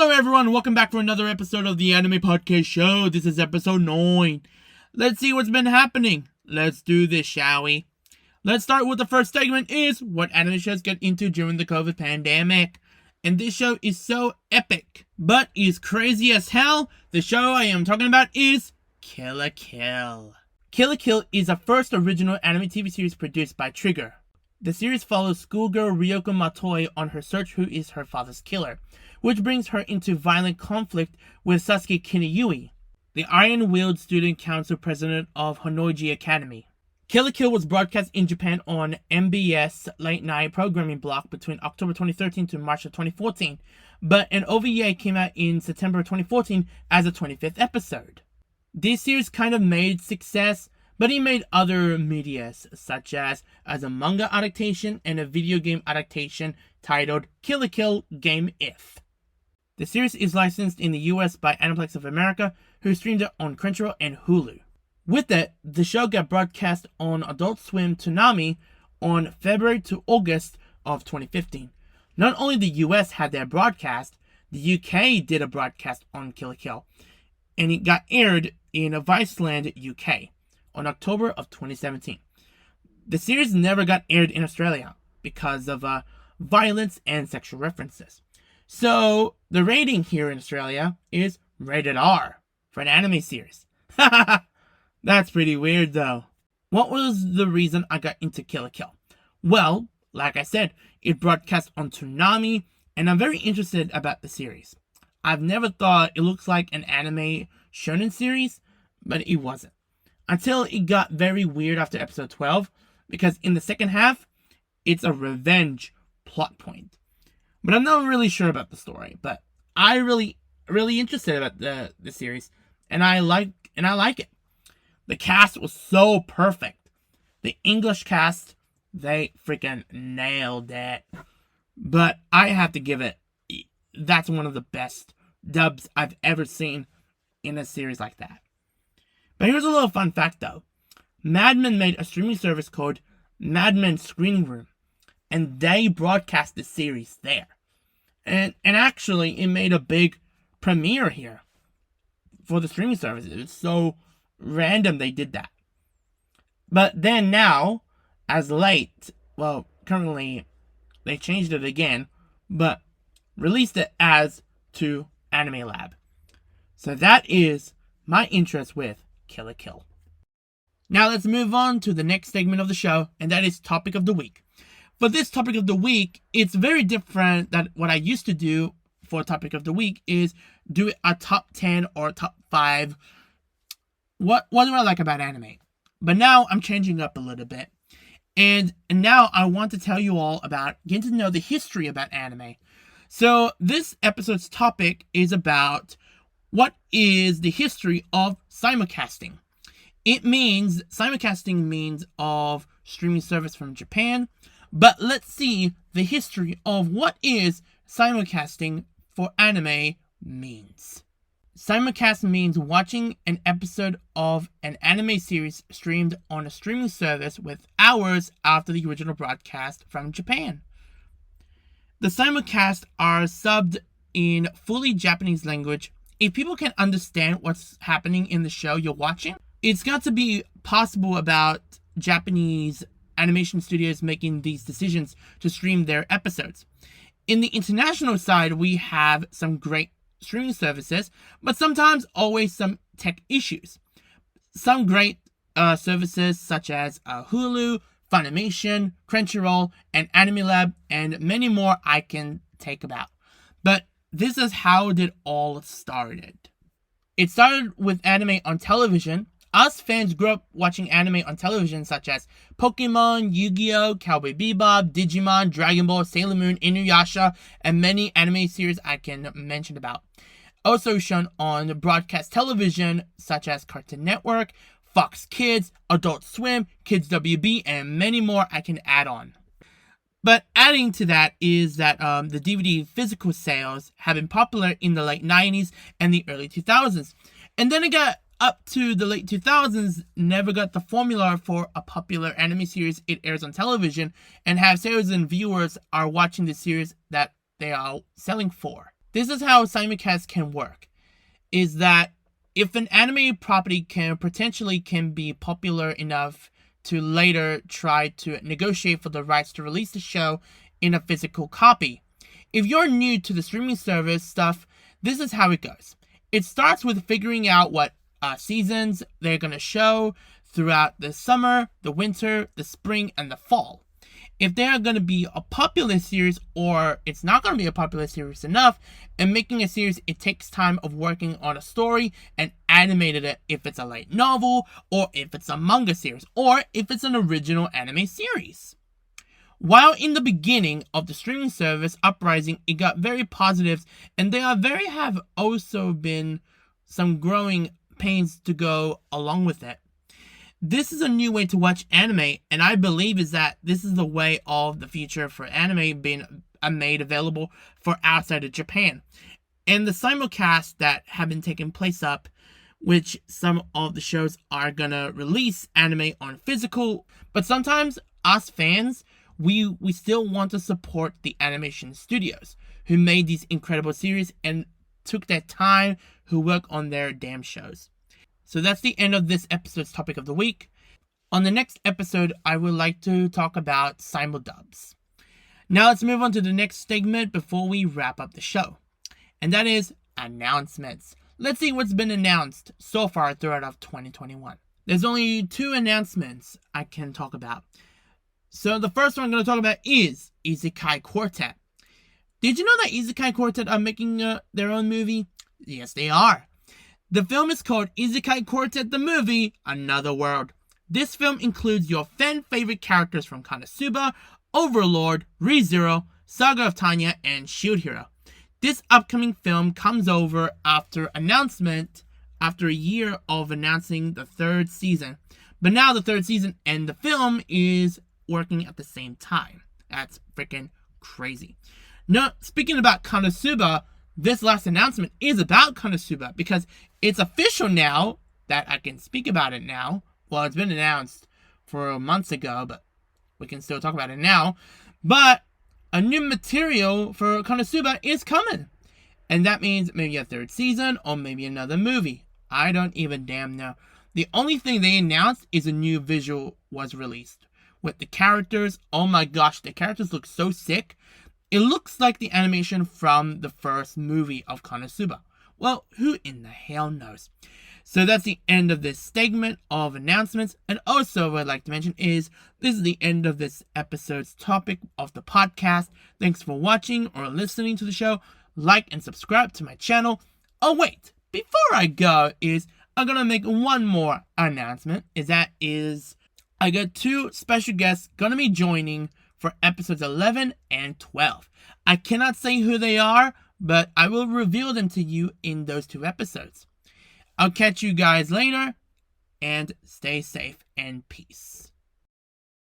Hello everyone, welcome back for another episode of the Anime Podcast Show. This is episode 9. Let's see what's been happening. Let's do this, shall we? Let's start with the first segment is what anime shows get into during the COVID pandemic. And this show is so epic, but is crazy as hell. The show I am talking about is Kill la Kill. Kill la Kill is a first original anime TV series produced by Trigger. The series follows schoolgirl Ryoko Matoi on her search who is her father's killer, which brings her into violent conflict with Sasuke Kinuyui, the Iron-Willed student council president of Honoiji Academy. Kill la Kill was broadcast in Japan on MBS late night programming block between October 2013 to March of 2014, but an OVA came out in September 2014 as a 25th episode. This series kind of made success, but he made other medias, such as a manga adaptation and a video game adaptation titled Kill la Kill Game If. The series is licensed in the US by Aniplex of America, who streamed it on Crunchyroll and Hulu. With it, the show got broadcast on Adult Swim Toonami on February to August of 2015. Not only the US had their broadcast, the UK did a broadcast on Kill la Kill, and it got aired in Viceland, UK. On October of 2017. The series never got aired in Australia because of violence and sexual references. So the rating here in Australia is rated R for an anime series. That's pretty weird though. What was the reason I got into Kill la Kill? Well, like I said, it broadcast on Toonami, and I'm very interested about the series. I've never thought it looks like an anime shonen series, but it wasn't. Until it got very weird after episode 12, because in the second half, it's a revenge plot point. But I'm not really sure about the story, but I really interested about the series, and I like it. The cast was so perfect. The English cast, they freaking nailed it. But I have to give it, that's one of the best dubs I've ever seen in a series like that. But here's a little fun fact though. Mad Men made a streaming service called Mad Men Screening Room, and they broadcast the series there. And actually, it made a big premiere here for the streaming service. It's so random they did that. But then now, as late, well, currently, they changed it again, but released it as to Anime Lab. So that is my interest with Kill la Kill. Now let's move on to the next segment of the show, and that is Topic of the Week. For this Topic of the Week, it's very different than what I used to do for Topic of the Week, is do a top 10 or top 5. What do I like about anime? But now I'm changing up a little bit. And now I want to tell you all about getting to know the history about anime. So this episode's topic is about what is the history of simulcasting. Simulcasting means of streaming service from Japan, but let's see the history of what is simulcasting for anime means. Simulcast means watching an episode of an anime series streamed on a streaming service with hours after the original broadcast from Japan. The simulcasts are subbed in fully Japanese language. If people can understand what's happening in the show you're watching, it's got to be possible about Japanese animation studios making these decisions to stream their episodes. In the international side, we have some great streaming services, but sometimes always some tech issues. Some great services such as Hulu, Funimation, Crunchyroll, and Anime Lab, and many more I can take about. But this is how it all started. It started with anime on television. Us fans grew up watching anime on television such as Pokemon, Yu-Gi-Oh!, Cowboy Bebop, Digimon, Dragon Ball, Sailor Moon, Inuyasha, and many anime series I can mention about. Also shown on broadcast television such as Cartoon Network, Fox Kids, Adult Swim, Kids WB, and many more I can add on. But adding to that is that the DVD physical sales have been popular in the late 90s and the early 2000s. And then it got up to the late 2000s, never got the formula for a popular anime series it airs on television, and have sales and viewers are watching the series that they are selling for. This is how simulcasts can work, is that if an anime property can be popular enough to later try to negotiate for the rights to release the show in a physical copy. If you're new to the streaming service stuff, this is how it goes. It starts with figuring out what seasons they're going to show throughout the summer, the winter, the spring, and the fall. If they're going to be a popular series or it's not going to be a popular series enough, and making a series, it takes time of working on a story and animated it if it's a light novel, or if it's a manga series, or if it's an original anime series. While in the beginning of the streaming service uprising, it got very positives, and there have also been some growing pains to go along with it. This is a new way to watch anime, and I believe is that this is the way of the future for anime being made available for outside of Japan. And the simulcasts that have been taking place up, which some of the shows are gonna release anime on physical, but sometimes us fans, we still want to support the animation studios who made these incredible series and took their time, who work on their damn shows. So that's the end of this episode's topic of the week. On the next episode, I would like to talk about simuldubs. Now let's move on to the next segment before we wrap up the show. And that is announcements. Let's see what's been announced so far throughout 2021. There's only 2 announcements I can talk about. So the first one I'm going to talk about is Isekai Quartet. Did you know that Isekai Quartet are making their own movie? Yes, they are. The film is called Isekai Quartet the Movie, Another World. This film includes your fan-favorite characters from Konosuba, Overlord, ReZero, Saga of Tanya, and Shield Hero. This upcoming film comes over after a year of announcing the 3rd season. But now the 3rd season and the film is working at the same time. That's freaking crazy. Now, speaking about Konosuba, this last announcement is about Konosuba because it's official now that I can speak about it now. Well, it's been announced for months ago, but we can still talk about it now. But a new material for Konosuba is coming. And that means maybe a 3rd season or maybe another movie. I don't even damn know. The only thing they announced is a new visual was released. With the characters, oh my gosh, the characters look so sick. It looks like the animation from the first movie of Konosuba. Well, who in the hell knows? So that's the end of this segment of announcements. And also what I'd like to mention is this is the end of this episode's topic of the podcast. Thanks for watching or listening to the show. Like and subscribe to my channel. Oh wait, before I go I'm gonna make one more announcement. I got 2 special guests gonna be joining for episodes 11 and 12. I cannot say who they are, but I will reveal them to you in those 2 episodes. I'll catch you guys later, and stay safe and peace.